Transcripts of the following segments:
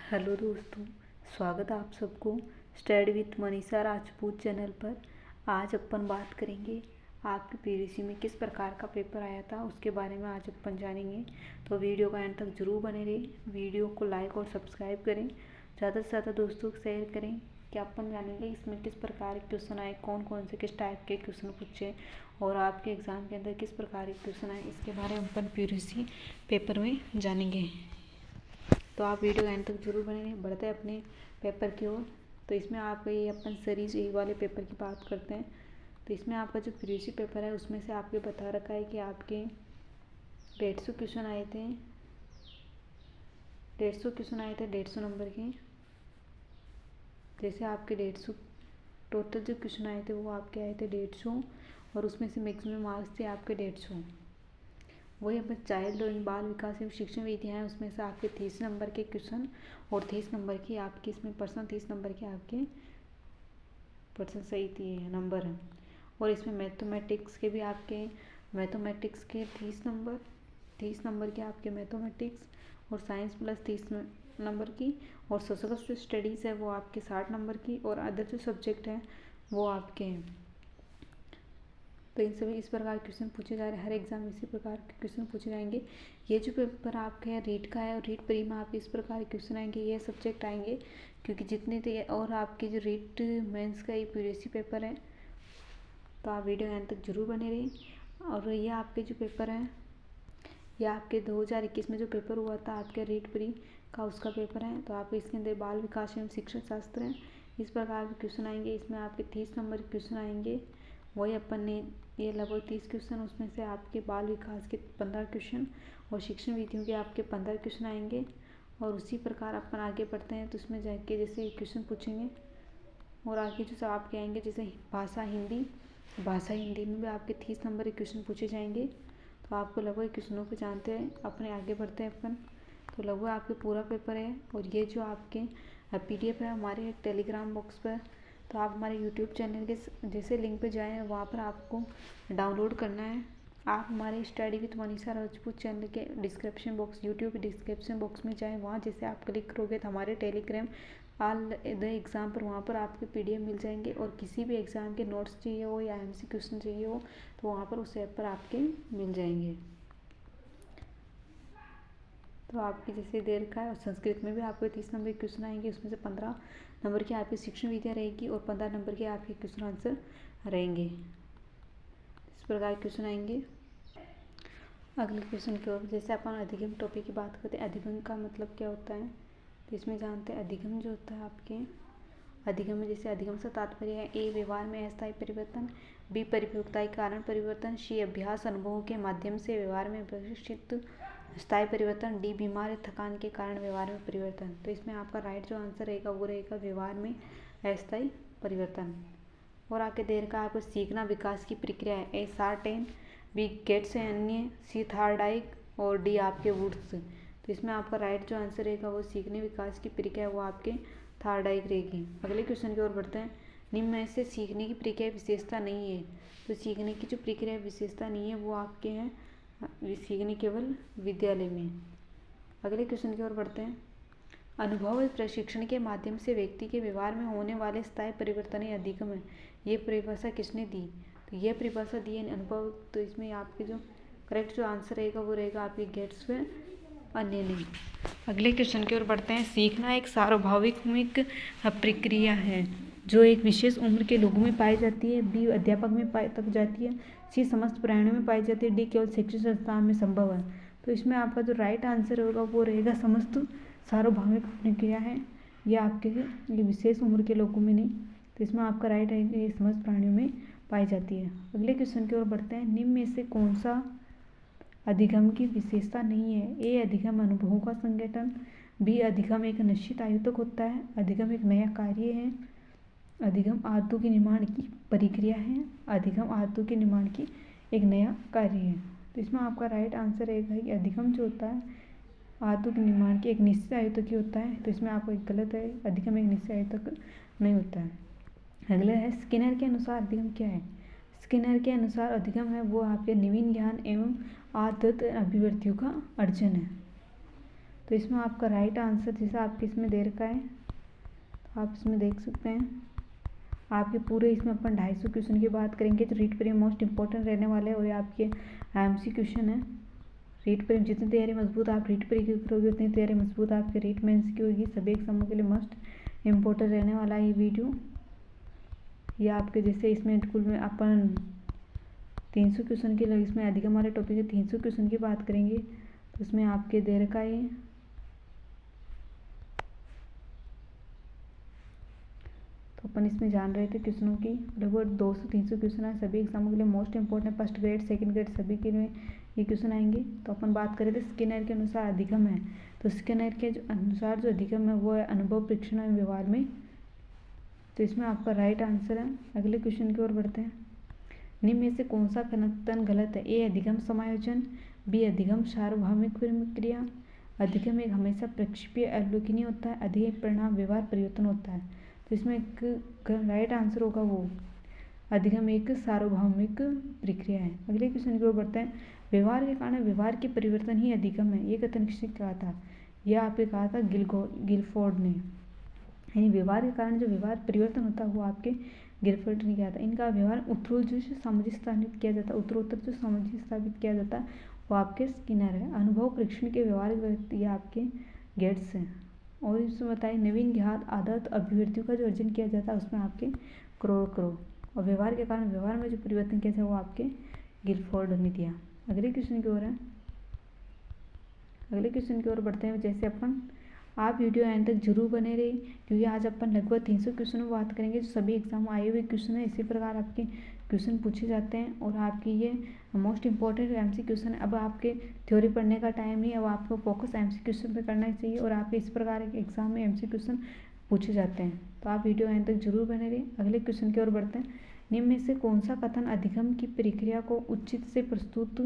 Hello दोस्तों, स्वागत है आप सबको study with Manisha Rajput channel पर। आज अपन बात करेंगे आपके पीयूसी में किस प्रकार का पेपर आया था उसके बारे में आज अपन जानेंगे। तो वीडियो का एंड तक जरूर बने रहिए। वीडियो को लाइक और सब्सक्राइब करें, ज़्यादा से ज़्यादा दोस्तों को शेयर करें कि अपन जानेंगे इसमें किस प्रकार के क्वेश्चन आए, कौन कौन से किस टाइप के क्वेश्चन पूछे और आपके एग्ज़ाम के अंदर किस प्रकार के क्वेश्चन आए, इसके बारे में अपन पीयूसी पेपर में जानेंगे। तो आप वीडियो एंड तक जरूर बने रहें। बढ़ते हैं अपने पेपर की ओर। तो इसमें आप ये अपन सीरीज ए वाले पेपर की बात करते हैं। तो इसमें आपका जो पीयूसी पेपर है उसमें से आपके बता रखा है कि आपके 150 क्वेश्चन आए थे। 150 क्वेश्चन आए थे 150 नंबर के। जैसे आपके 150 टोटल जो क्वेश्चन आए थे वो आपके आए थे 150 और उसमें से मैक्सिमम मार्क्स थे आपके 150। वही अपन चाइल्ड और बाल विकास एवं शिक्षण विधियाँ हैं, उसमें से आपके 30 नंबर के क्वेश्चन और 30 नंबर की आपकी इसमें पर्सन 30 नंबर के आपके पर्सन सही थी नंबर हैं। और इसमें मैथमेटिक्स के भी आपके मैथमेटिक्स के 30 नंबर के आपके मैथमेटिक्स और साइंस प्लस 30 नंबर की और सोशल स्टडीज़ है वो आपके 60 नंबर की और अदर जो सब्जेक्ट हैं वो आपके हैं। तो इन सभी इस प्रकार के क्वेश्चन पूछे जा रहे हैं। हर एग्जाम इसी प्रकार के क्वेश्चन पूछे जाएंगे। ये जो पेपर आपके हैं रीट का है और रीट प्री में आपके इस प्रकार के क्वेश्चन आएंगे, ये सब्जेक्ट आएंगे क्योंकि जितने थे। और आपके जो रीट मेंस का ये पीयूसी पेपर है, तो आप वीडियो एंड तक जरूर बने रहिए। और ये आपके जो पेपर हैं ये आपके 2021 में जो पेपर हुआ था आपके रीट प्री का उसका पेपर है। तो आपके इसके अंदर बाल विकास एवं शिक्षण शास्त्र हैं, इस प्रकार के क्वेश्चन आएंगे। इसमें आपके 30 नंबर के क्वेश्चन आएंगे। वही अपन ने ये लगभग 30 क्वेश्चन, उसमें से आपके बाल विकास के 15 क्वेश्चन और शिक्षण विधियों के आपके 15 क्वेश्चन आएंगे। और उसी प्रकार अपन आगे बढ़ते हैं तो उसमें जाके जैसे क्वेश्चन पूछेंगे और आगे जो आपके आएंगे जैसे भाषा हिंदी में भी आपके 30 नंबर के क्वेश्चन पूछे जाएंगे। तो आपको लगभग क्वेश्चनों को जानते हैं अपने आगे बढ़ते हैं अपन। तो लगभग आपके पूरा पेपर है और ये जो आपके PDF है हमारे टेलीग्राम बॉक्स पर। तो आप हमारे यूट्यूब चैनल के जैसे लिंक पे जाएं वहाँ पर आपको डाउनलोड करना है। आप हमारे study with Manisha Rajput channel के description box YouTube description box में जाएं, वहाँ जैसे आप क्लिक करोगे तो हमारे टेलीग्राम ऑल द एग्ज़ाम पर वहाँ पर आपके PDF मिल जाएंगे। और किसी भी एग्ज़ाम के नोट्स चाहिए हो या MC क्वेश्चन चाहिए हो तो वहाँ पर उस ऐप पर आपके मिल जाएंगे। तो आपकी जैसे देर का है और संस्कृत में भी आपको 30 नंबर के क्वेश्चन आएंगे, उसमें से 15 नंबर की आपकी शिक्षण विधियाँ रहेगी और 15 नंबर के आपके क्वेश्चन आंसर रहेंगे। इस प्रकार के क्वेश्चन आएंगे। अगले क्वेश्चन की ओर जैसे अपन अधिगम टॉपिक की बात करते हैं, अधिगम का मतलब क्या होता है तो इसमें जानते हैं। अधिगम जो होता है आपके अधिगम में जैसे अधिगम से तात्पर्य है A व्यवहार में अस्थायी परिवर्तन, B परिपक्वता के कारण परिवर्तन, C अभ्यास अनुभवों के माध्यम से व्यवहार में प्रशिक्षित स्थायी परिवर्तन, D बीमार थकान के कारण व्यवहार में परिवर्तन। तो इसमें आपका राइट जो आंसर रहेगा वो रहेगा व्यवहार में अस्थायी परिवर्तन। और आगे देर का आपको सीखना विकास की प्रक्रिया है। A सर्टेन, B गेट्स अन्य, C थार्डाइक और D आपके वुड्स। तो इसमें आपका राइट जो आंसर रहेगा वो सीखने विकास की प्रक्रिया वो आपके थार्डाइक रहेगी। अगले क्वेश्चन की ओर बढ़ते हैं। निम्न में से सीखने की प्रक्रिया विशेषता नहीं है। तो सीखने की जो प्रक्रिया विशेषता नहीं है वो आपके हैं सीखने केवल विद्यालय में। अगले क्वेश्चन की ओर बढ़ते हैं। अनुभव प्रशिक्षण के माध्यम से व्यक्ति के व्यवहार में होने वाले स्थायी परिवर्तन ही अधिगम है। ये परिभाषा किसने दी तो ये परिभाषा दी है अनुभव। तो इसमें आपके जो करेक्ट जो आंसर रहेगा वो रहेगा आपके गेट्स व अन्य ने। अगले क्वेश्चन की ओर बढ़ते हैं। सीखना एक सार्वभौमिक प्रक्रिया है जो एक विशेष उम्र के लोगों में पाई जाती है। B अध्यापक में तक जाती है, C समस्त प्राणियों में पाई जाती है, D केवल शिक्षण संस्थान में संभव है। तो इसमें आपका जो राइट आंसर होगा वो रहेगा समस्त सार्वभौमिक प्रक्रिया है। ये आपके ये विशेष उम्र के लोगों में नहीं। तो इसमें आपका राइट रहेगा ये समस्त प्राणियों में पाई जाती है। अगले क्वेश्चन की ओर बढ़ते हैं। निम्न में से कौन सा अधिगम की विशेषता नहीं है। A अधिगम अनुभवों का संगठन, B अधिगम एक निश्चित आयु तक होता है, अधिगम एक नया कार्य है, अधिगम आदतों के निर्माण की प्रक्रिया है, अधिगम आदतों के निर्माण की एक नया कार्य है। तो इसमें आपका राइट आंसर रहेगा कि अधिगम जो होता है आदतों के निर्माण की एक निश्चित आयु तक ही होता है। तो इसमें आपको एक गलत है, अधिगम एक निश्चित आयु तक नहीं होता है। अगला है स्किनर के अनुसार अधिगम क्या है। स्किनर के अनुसार अधिगम है वो आपके नवीन ज्ञान एवं आदत अभिवृत्तियों का अर्जन है। तो इसमें आपका राइट आंसर जैसा आपके इसमें दे रखा है, तो आप इसमें देख सकते हैं आपके पूरे इसमें अपन 250 क्वेश्चन की बात करेंगे जो रीड पर मोस्ट इंपॉर्टेंट रहने वाले हैं। और ये आपके एमसी क्वेश्चन है। रीड पर जितनी तैयारी मजबूत आप रीड पर करोगे उतनी तैयारी मजबूत आपके रीड में एमसीक्यू होगी। सभी एग्जामों के लिए मस्ट इम्पोर्टेंट रहने वाला है ये वीडियो। ये आपके जैसे इसमें कुल में अपन 300 क्वेश्चन के लिए इसमें अधिक हमारे टॉपिक है 300 क्वेश्चन की बात करेंगे, तो उसमें आपके दे रखा है तो अपन इसमें जान रहे थे क्वेश्चनों की लगभग 200-300 क्वेश्चन है। सभी एग्जामों के लिए most important first grade second grade सभी के लिए ये क्वेश्चन आएंगे। तो अपन बात करें थे स्किनर के अनुसार अधिगम है, तो स्किनर के अनुसार जो अधिगम है वो है अनुभव परीक्षण एवं व्यवहार में। तो इसमें आपका राइट आंसर है। अगले क्वेश्चन की ओर बढ़ते हैं। निम्न में से कौन सा कथन गलत है? ए अधिगम समायोजन, बी अधिगम सार्वभौमिक क्रिया, अधिगम एक हमेशा प्रक्षेपीय अवलोकनीय होता है, अधिगम परिणाम व्यवहार परिवर्तन होता है। तो इसमें एक राइट आंसर होगा वो अधिगम एक सार्वभौमिक प्रक्रिया है। अगले क्वेश्चन की ओर बढ़ते हैं। व्यवहार के कारण व्यवहार के परिवर्तन ही अधिगम है, ये कथन किसने कहा था? यह आपने कहा था गिलफोर्ड ने। यानी व्यवहार के कारण जो व्यवहार परिवर्तन होता है वो आपके गिलफोर्ड ने किया था। इनका व्यवहार उत्तरोत्तर जो सामाजिक स्थापित किया जाता है, उत्तरोत्तर जो सामाजिक स्थापित किया जाता है वो आपके स्किनर है। अनुभव परीक्षण के व्यवहार व्यक्ति आपके गेट्स हैं। और इसमें बताइए नवीन ज्ञात आदत अभिवृत्तियों का जो अर्जन किया जाता है उसमें आपके करोड़। और व्यवहार के कारण व्यवहार में जो परिवर्तन किया जाए वो आपके गिलफोर्ड ने दिया। अगले क्वेश्चन की ओर है। अगले क्वेश्चन की ओर बढ़ते हैं। जैसे अपन आप वीडियो एंड तक जरूर बने रही, क्योंकि आज अपन लगभग 300 क्वेश्चन में बात करेंगे जो सभी एग्जाम आए हुए क्वेश्चन है। इसी प्रकार आपके क्वेश्चन पूछे जाते हैं और आपकी ये मोस्ट इंपॉर्टेंट एमसी क्वेश्चन है। अब आपके थ्योरी पढ़ने का टाइम नहीं, अब आपको फोकस एमसी क्वेश्चन पे करना चाहिए और आपके इस प्रकार के एग्जाम में एमसी क्वेश्चन पूछे जाते हैं। तो आप वीडियो एंड तक जरूर बने रही। अगले क्वेश्चन की ओर बढ़ते हैं। निम्न में से कौन सा कथन अधिगम की प्रक्रिया को उचित से प्रस्तुत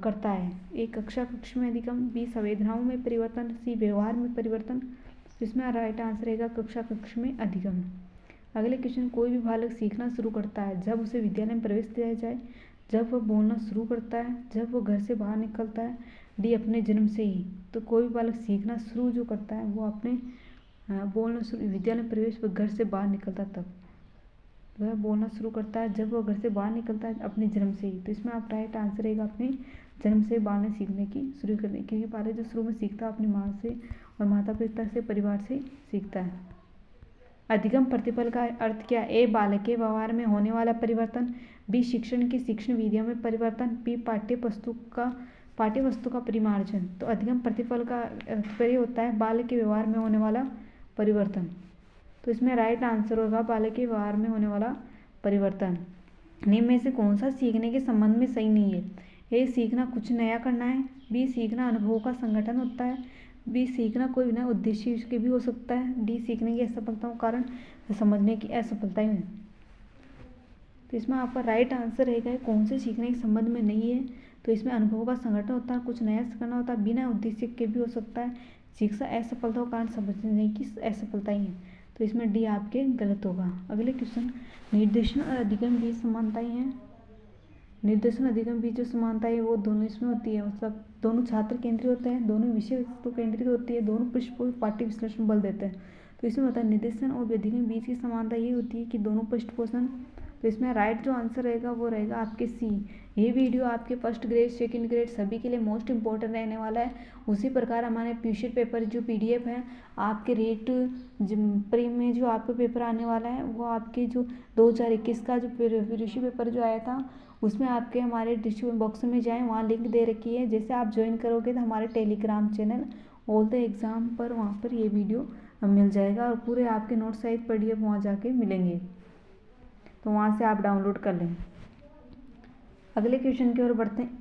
करता है? ए कक्ष में अधिगम, बी संवेदनाओं में परिवर्तन, सी व्यवहार में परिवर्तन। इसमें राइट आंसर रहेगा कक्ष में अधिगम। अगले क्वेश्चन। कोई भी बालक सीखना शुरू करता है जब उसे विद्यालय में प्रवेश दिया जाए, जब वह बोलना शुरू करता है, जब वह घर से बाहर निकलता है, डी अपने जन्म से ही। तो कोई भी बालक सीखना शुरू जो करता है वो अपने बोलना शुरू विद्यालय में प्रवेश व घर से बाहर निकलता है, तब वह बोलना शुरू करता है जब वह घर से बाहर निकलता है अपने जन्म से ही। तो इसमें आप राइट आंसर रहेगा अपने जन्म से बोलने सीखने की शुरू करने, क्योंकि बालक जो शुरू में सीखता है अपनी माँ से और माता पिता से परिवार से सीखता है। अधिगम प्रतिफल का अर्थ क्या? ए बालक के व्यवहार में होने वाला परिवर्तन, बी शिक्षण की शिक्षण विधियों में परिवर्तन, बी पाठ्य वस्तु का परिमार्जन। तो अधिगम प्रतिफल का अर्थ होता है बालक के व्यवहार में होने वाला परिवर्तन। तो इसमें राइट आंसर होगा बालक के व्यवहार में होने वाला परिवर्तन। निम्न में से कौन सा सीखने के संबंध में सही नहीं है? ए सीखना कुछ नया करना है, बी सीखना अनुभव का संगठन होता है, बी सीखना कोई बिना उद्देश्य के भी हो सकता है, डी सीखने की असफलताओं के कारण समझने की असफलताएं हैं। तो इसमें आपका राइट आंसर रहेगा कौन से सीखने के संबंध में नहीं है। तो इसमें अनुभव का संगठन होता है, कुछ नया करना होता है, बिना उद्देश्य के भी हो सकता है, शिक्षा असफलताओं के कारण समझने की असफलताएं हैं। तो इसमें डी आपके गलत होगा। अगले क्वेश्चन। निर्देशन और अधिगम बीच समानताएं हैं। निर्देशन अधिगम बीच जो समानता है वो दोनों इसमें होती है, मतलब दोनों छात्र केंद्रीय होते हैं, दोनों विषय वस्तु केंद्रित होती है, दोनों पृष्ठपोष पाठ्य विश्लेषण बल देते हैं। तो इसमें होता है निर्देशन और अधिगम बीच की समानता ये होती है कि दोनों पृष्ठपोषण। तो इसमें राइट जो आंसर रहेगा वो रहेगा आपके सी। ये वीडियो आपके फर्स्ट ग्रेड सेकंड ग्रेड सभी के लिए मोस्ट इंपॉर्टेंट रहने वाला है। उसी प्रकार हमारे पीसीएट पेपर जो पीडीएफ है आपके रेट प्री में जो आपका पेपर आने वाला है वो आपके जो 2021 का जो ऋषि पेपर जो आया था उसमें आपके हमारे डिस्क्रिप्शन बॉक्स में जाएं, वहाँ लिंक दे रखी है। जैसे आप ज्वाइन करोगे तो हमारे Telegram channel all the exam पर वहाँ पर ये वीडियो मिल जाएगा और पूरे आपके नोट सहित पीडीएफ वहाँ जाके मिलेंगे, तो वहाँ से आप डाउनलोड कर लें। अगले क्वेश्चन की ओर बढ़ते हैं।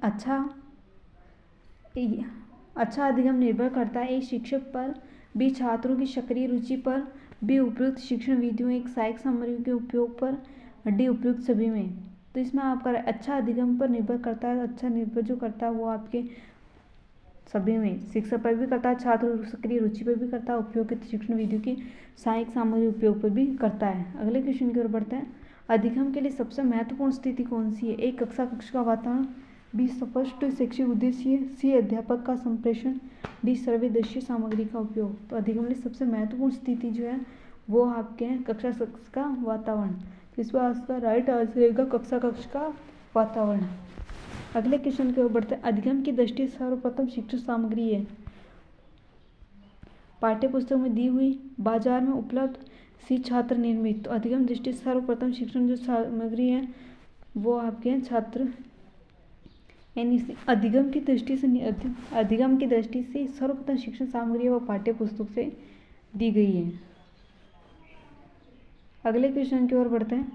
अच्छा अधिगम निर्भर करता है ए शिक्षक पर, बी छात्रों की सक्रिय रुचि पर, बी उपयुक्त शिक्षण विधियों एक सहायक सामग्रियों के उपयोग पर, डी उपयुक्त सभी में। तो इसमें आपका अच्छा अधिगम पर निर्भर करता है, अच्छा निर्भर जो करता है वो आपके सभी में, शिक्षा पर भी करता है, छात्रों की सक्रिय रुचि पर भी करता है, उपयुक्त शिक्षण विधियों की सहायक सामग्री उपयोग पर भी करता है। अगले क्वेश्चन की ओर बढ़ते हैं। अधिगम के लिए सबसे महत्वपूर्ण स्थिति कौन सी है? एक कक्षा का वातावरण, बी स्पष्ट शैक्षिक उद्देश्य, सी अध्यापक का संप्रेषण, डी सर्वदर्शी सामग्री का उपयोग। तो अधिगम में सबसे महत्वपूर्ण स्थिति जो है वो आपके हैं कक्षा कक्ष का वातावरण। तो इस बार आपका राइट आंसर रहेगा कक्षा कक्ष का वातावरण। अगले क्वेश्चन की ओर बढ़ते हैं। अधिगम की दृष्टि से सर्वप्रथम शिक्षण सामग्री है पाठ्य पुस्तक में दी हुई, बाजार में उपलब्ध, सी छात्र निर्मित। तो अधिगम दृष्टि से सर्वप्रथम शिक्षण जो सामग्री है वो आपके हैं छात्र, यानी अधिगम की दृष्टि से सर्वप्रथम शिक्षण सामग्री वो पाठ्य पुस्तक से दी गई है। अगले क्वेश्चन की ओर बढ़ते हैं।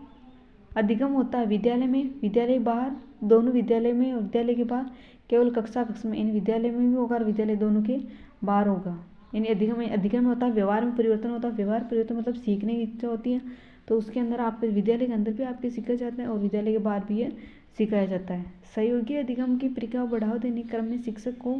अधिगम होता है विद्यालय में, विद्यालय के बाहर, दोनों विद्यालय में और विद्यालय के बाहर, केवल कक्षा कक्ष में, यानी विद्यालय में भी होगा और विद्यालय दोनों के बाहर होगा। यानी अधिगम में होता है व्यवहार में परिवर्तन होता है। व्यवहार परिवर्तन मतलब सीखने की इच्छा होती है, तो उसके अंदर आप विद्यालय के अंदर भी आपके सीखा जाता है और विद्यालय के बाहर भी ये सिखाया जाता है। सहयोगी अधिगम की प्रक्रिया को बढ़ावा देने के क्रम में शिक्षक को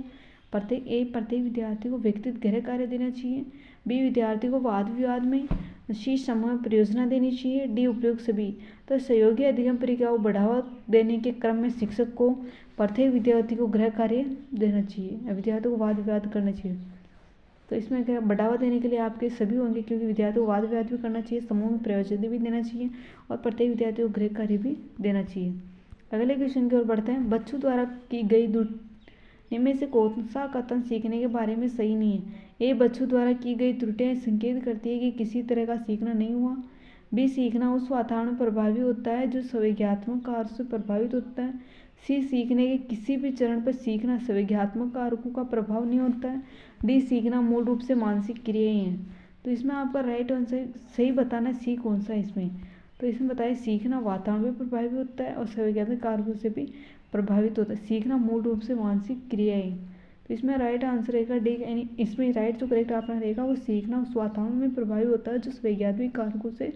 प्रत्येक विद्यार्थी को व्यक्तिगत गृह कार्य देना चाहिए, बी विद्यार्थी को वाद विवाद में, सी समूह परियोजना देनी चाहिए, डी उपयोग सभी। तो सहयोगी अधिगम प्रक्रिया को बढ़ावा देने के क्रम में शिक्षक को प्रत्येक विद्यार्थी को गृह कार्य देना चाहिए, विद्यार्थी को वाद विवाद करना चाहिए। तो इसमें क्या बढ़ावा देने के लिए आपके सभी होंगे, क्योंकि विद्यार्थी को वाद विवाद भी करना चाहिए, समूह में प्रयोजन भी देना चाहिए और प्रत्येक विद्यार्थी को गृह कार्य भी देना चाहिए। अगले क्वेश्चन की ओर बढ़ते हैं। बच्चों द्वारा की गई इनमें से कौन सा कथन सीखने के बारे में सही नहीं है? ए बच्चों द्वारा की गई त्रुटियां संकेत करती है कि किसी तरह का सीखना नहीं हुआ, बी सीखना उस वातावरण में प्रभावी होता है जो संवेगात्मक कार्य से प्रभावित होता है, सी सीखने के किसी भी चरण पर सीखना संवेगात्मक कारकों का प्रभाव नहीं होता है, डी सीखना मूल रूप से मानसिक क्रियाएं हैं। तो इसमें आपका राइट आंसर सही बताना सी कौन सा है इसमें। तो इसमें बताइए सीखना वातावरण में प्रभावित होता है और संवेगात्मक कारकों से भी प्रभावित होता है। सीखना मूल रूप से मानसिक क्रियाएं। तो इसमें राइट आंसर रहेगा डी, यानी इसमें राइट जो करेक्ट आपका रहेगा वो सीखना उस वातावरण में प्रभावित होता है जो संवेगात्मक कारकों से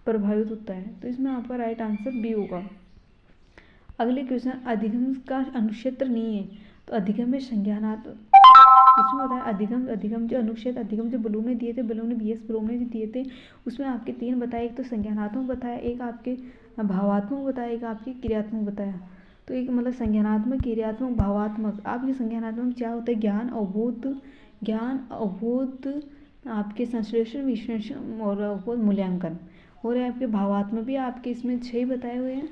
प्रभावित होता है। तो इसमें आपका राइट आंसर बी होगा। अगले क्वेश्चन, अधिगम का अनुक्षेत्र नहीं है, तो अधिगम में संज्ञानात्मक, इसमें बताया अधिगम जो अनुक्षेत्र, अधिगम जो बलून ने दिए थे, बलून ने बीएस बलून ने दिए थे, उसमें आपके 3 बताए, एक तो संज्ञानात्मक बताया, एक आपके भावात्मक बताया, एक आपके क्रियात्मक बताया। तो एक मतलब संज्ञानात्मक, क्रियात्मक, भावात्मक। आपके संज्ञानात्मक क्या होता है? ज्ञान अवबोध आपके संश्लेषण, विश्लेषण और अवबोध मूल्यांकन। और आपके भावात्मक भी आपके इसमें 6 बताए हुए हैं।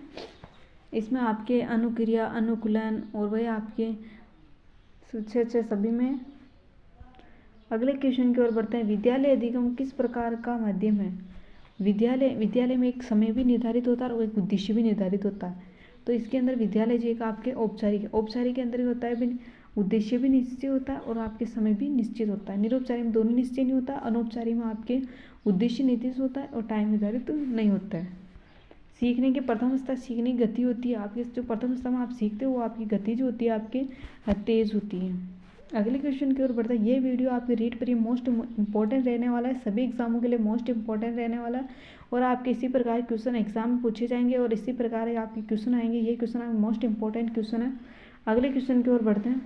इसमें आपके अनुक्रिया, अनुकूलन और वही आपके 6 सभी में। अगले क्वेश्चन की ओर बढ़ते हैं। विद्यालय अधिगम किस प्रकार का माध्यम है? विद्यालय में एक समय भी निर्धारित होता है और एक उद्देश्य भी निर्धारित होता है। तो इसके अंदर विद्यालय जो एक आपके औपचारिक के अंदर होता है, उद्देश्य भी निश्चित होता है और आपके समय भी निश्चित होता है। निरौपचारिक में दोनों निश्चय नहीं होता, अनौपचारिक में आपके उद्देश्य निर्दिष्ट होता है और टाइम निर्धारित नहीं होता है। सीखने के प्रथम अवस्था सीखने की गति होती है, आपके जो प्रथम अवस्था में आप सीखते हो वो आपकी गति जो होती है आपके तेज होती है। अगले क्वेश्चन की ओर बढ़ता है। ये वीडियो आपके रीड पर मोस्ट इंपॉर्टेंट रहने वाला है, सभी एग्जामों के लिए मोस्ट इंपॉर्टेंट रहने वाला है और आपके इसी प्रकार क्वेश्चन एग्जाम में पूछे जाएंगे और इसी प्रकार आपके क्वेश्चन आएंगे। ये क्वेश्चन आपके मोस्ट इंपॉर्टेंट क्वेश्चन है। अगले क्वेश्चन की ओर बढ़ते हैं।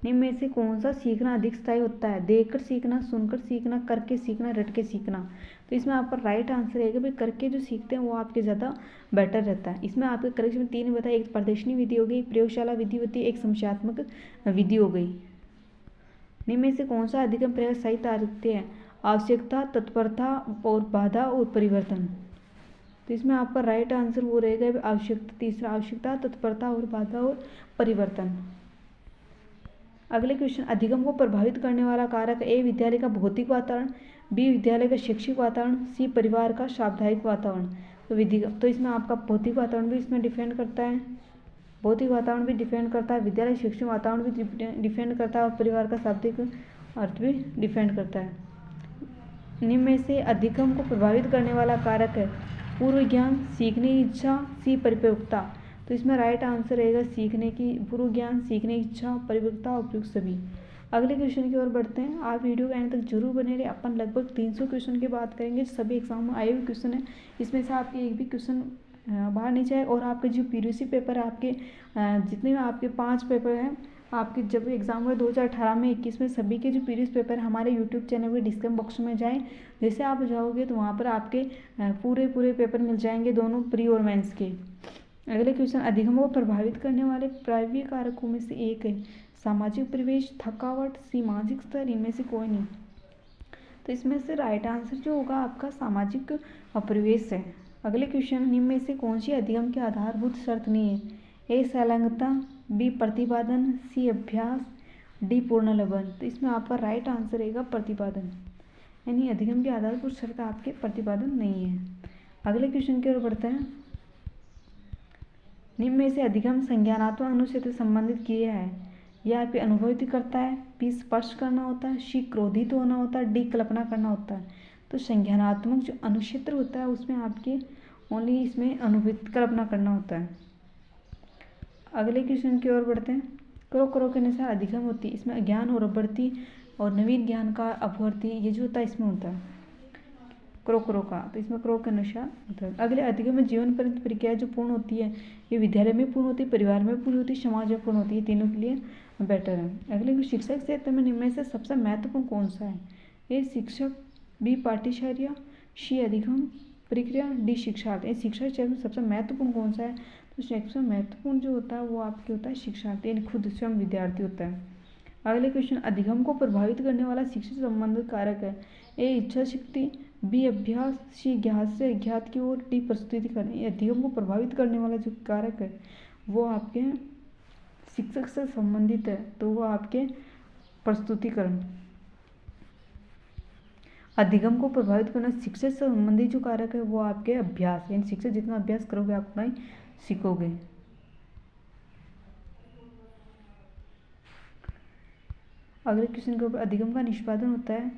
निम्न में से कौन सा सीखना अधिक स्थायी होता है? देखकर सीखना, सुनकर सीखना, करके सीखना, रट के सीखना। तो इसमें आपका राइट आंसर रहेगा भाई करके जो सीखते हैं वो आपके ज़्यादा बेटर रहता है। इसमें आपके करेक्शन में 3 बताए, एक प्रदर्शनी विधि हो गई, प्रयोगशाला विधि होती है, एक समस्यात्मक विधि हो गई। निम्न में से कौन सा अधिगम प्रयास सही तारकते हैं? आवश्यकता, तत्परता और बाधा और परिवर्तन। तो इसमें आपका राइट आंसर वो रहेगा आवश्यकता, तीसरा आवश्यकता, तत्परता और बाधा और परिवर्तन। अगले क्वेश्चन, अधिगम को प्रभावित करने वाला कारक ए विद्यालय का भौतिक वातावरण, बी विद्यालय का शैक्षिक वातावरण, सी परिवार का सामुदायिक वातावरण। तो इसमें आपका भौतिक वातावरण भी इसमें डिपेंड करता है, भौतिक वातावरण भी डिपेंड करता है, विद्यालय शैक्षिक वातावरण भी डिपेंड करता है और परिवार का शाब्दिक अर्थ भी डिपेंड करता है। निम्न में से अधिगम को प्रभावित करने वाला कारक है पूर्व ज्ञान, सीखने की इच्छा, सी परिपक्वता। तो इसमें राइट आंसर रहेगा सीखने की पूर्व ज्ञान, सीखने की इच्छा, परिपक्वता, उपयुक्त सभी। अगले क्वेश्चन की ओर बढ़ते हैं। आप वीडियो के एंड तक जरूर बने रहे। अपन लगभग 300 क्वेश्चन की बात करेंगे, सभी एग्जाम में आए हुए क्वेश्चन है, इसमें से आपके एक भी क्वेश्चन बाहर नहीं जाए। और आपके जो पीयूसी पेपर है, आपके जितने भी आपके 5 पेपर हैं आपके जब एग्ज़ाम हुए 2018 में 21 में, सभी के जो प्रीवियस पेपर हमारे यूट्यूब चैनल में डिस्क्रिप्शन बॉक्स में जाएँ, जैसे आप जाओगे तो वहाँ पर आपके पूरे पेपर मिल जाएंगे, दोनों प्री और मेंस के। अगले क्वेश्चन, अधिगम को प्रभावित करने वाले प्राइमरी कारकों में से एक है सामाजिक परिवेश, थकावट, मानसिक स्तर, इनमें से कोई नहीं। तो इसमें से राइट आंसर जो होगा आपका सामाजिक परिवेश है। अगले क्वेश्चन, निम्न में से कौन सी अधिगम की आधारभूत शर्त नहीं है? ए संलग्नता, बी प्रतिपादन, सी अभ्यास, डी पूर्ण लबन। तो इसमें आपका राइट आंसर रहेगा प्रतिपादन, यानी अधिगम की आधारभूत शर्त आपके प्रतिपादन नहीं है। अगले क्वेश्चन की ओर बढ़ते हैं। निम्न में से अधिगम संज्ञानात्मक अनुच्छेद से संबंधित किया है? यह आपकी अनुभूति करता है, बी स्पर्श करना होता है, सी क्रोधित होना होता है, डी कल्पना करना होता है। तो संज्ञानात्मक जो अनुक्षेत्र होता है उसमें आपके ओनली इसमें अनुभूति कल्पना करना होता है। अगले क्वेश्चन की ओर बढ़ते हैं। करो के अनुसार अधिगम होती है, इसमें ज्ञान और अवृत्ति और नवीन ज्ञान का अपवर्ति, ये जो होता है इसमें होता है करो का, तो इसमें करो के अनुसार होता है। अगले अधिगम में जीवन पर्यंत प्रक्रिया जो पूर्ण होती है, ये विद्यालय में पूर्ण होती है, परिवार में पूर्ण होती है, समाज में पूर्ण होती है, तीनों के लिए बेटर है। अगले शिक्षक क्षेत्र में निम्न में से सबसे महत्वपूर्ण कौन सा है? ए शिक्षक, बी पाठ्यचर्या, सी अधिगम प्रक्रिया, डी शिक्षार्थी। शिक्षा क्षेत्र में सबसे महत्वपूर्ण कौन सा है? तो सबसे महत्वपूर्ण जो होता है वो आपके होता है शिक्षार्थी, यानी खुद स्वयं विद्यार्थी होता है। अगले क्वेश्चन, अधिगम को प्रभावित करने वाला शिक्षक संबंधित कारक है? ए इच्छा शक्ति, बी अभ्यास, सी ज्ञात से अज्ञात की ओर, डी प्रस्तुतिकरण। अधिगम को प्रभावित करने वाला जो कारक है वो आपके शिक्षक से संबंधित है, तो वो आपके प्रस्तुतिकरण। अधिगम को प्रभावित करना शिक्षक से संबंधित जो कारक है वो आपके अभ्यास, यानी शिक्षक जितना अभ्यास करोगे आप उतना ही सीखोगे। अगले क्वेश्चन के ऊपर, अधिगम का निष्पादन होता है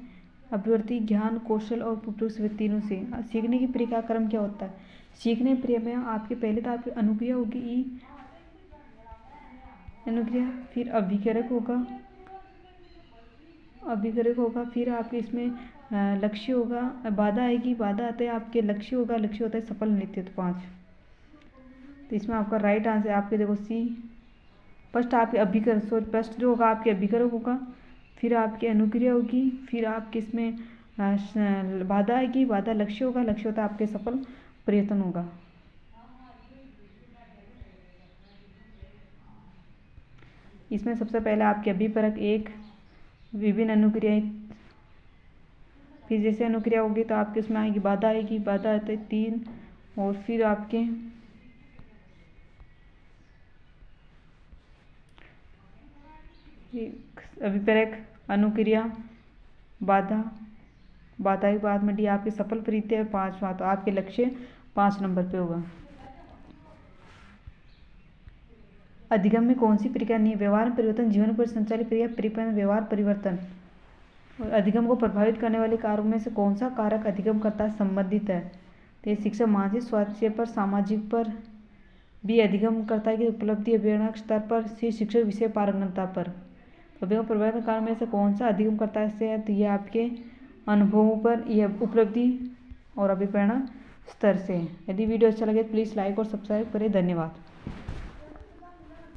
अभिवृत्ति, ज्ञान, कौशल और उपयुक्त तीनों से। सीखने की प्रक्रिया क्रम क्या होता है? सीखने की प्रक्रिया में आपके पहले तो आपकी अनुक्रिया होगी, ई अनुक्रिया, फिर अभिकारक होगा, फिर आपके इसमें लक्ष्य होगा, बाधा आएगी, बाधा आते हैं आपके लक्ष्य होगा, लक्ष्य होता है सफल नृत्य, तो 5। तो इसमें आपका राइट आंसर आपके देखो सी। फर्स्ट आपके फर्स्ट जो होगा आपके अभिकारक होगा, फिर आपकी अनुक्रिया होगी, फिर आपके इसमें बाधा आएगी, बाधा लक्ष्य होगा, लक्ष्य होता है आपके सफल प्रयत्न होगा। इसमें सबसे पहले आपके अभिपरक 1, विभिन्न अनुक्रियाएं, फिर जैसे अनुक्रिया होगी तो आपके इसमें आएगी, बाधा आएगी, बाधा आते हैं 3, और फिर आपके अभिपरक, अनुक्रिया, बाधा के बाद में डी आपके सफल प्रयत्न, 5वां तो आपके लक्ष्य 5 नंबर पे होगा। अधिगम में कौन सी प्रक्रिया नहीं है? व्यवहार परिवर्तन, जीवन पर संचालित प्रक्रिया, व्यवहार परिवर्तन। और अधिगम को प्रभावित करने वाले कारकों में से कौन सा कारक अधिगम करता संबंधित है? तो ये शिक्षा मानसिक स्वास्थ्य पर, सामाजिक पर, बी अधिगम करता है कि उपलब्धि अभियानक स्तर पर, सी शिक्षक विषय पारंगतता पर। तो अधिगम प्रभावित कारक में से कौन सा अधिगम करता है? तो ये आपके अनुभवों पर, यह उपलब्धि और अभिप्रेरणा स्तर से। यदि वीडियो अच्छा लगे प्लीज़ लाइक और सब्सक्राइब करें। धन्यवाद।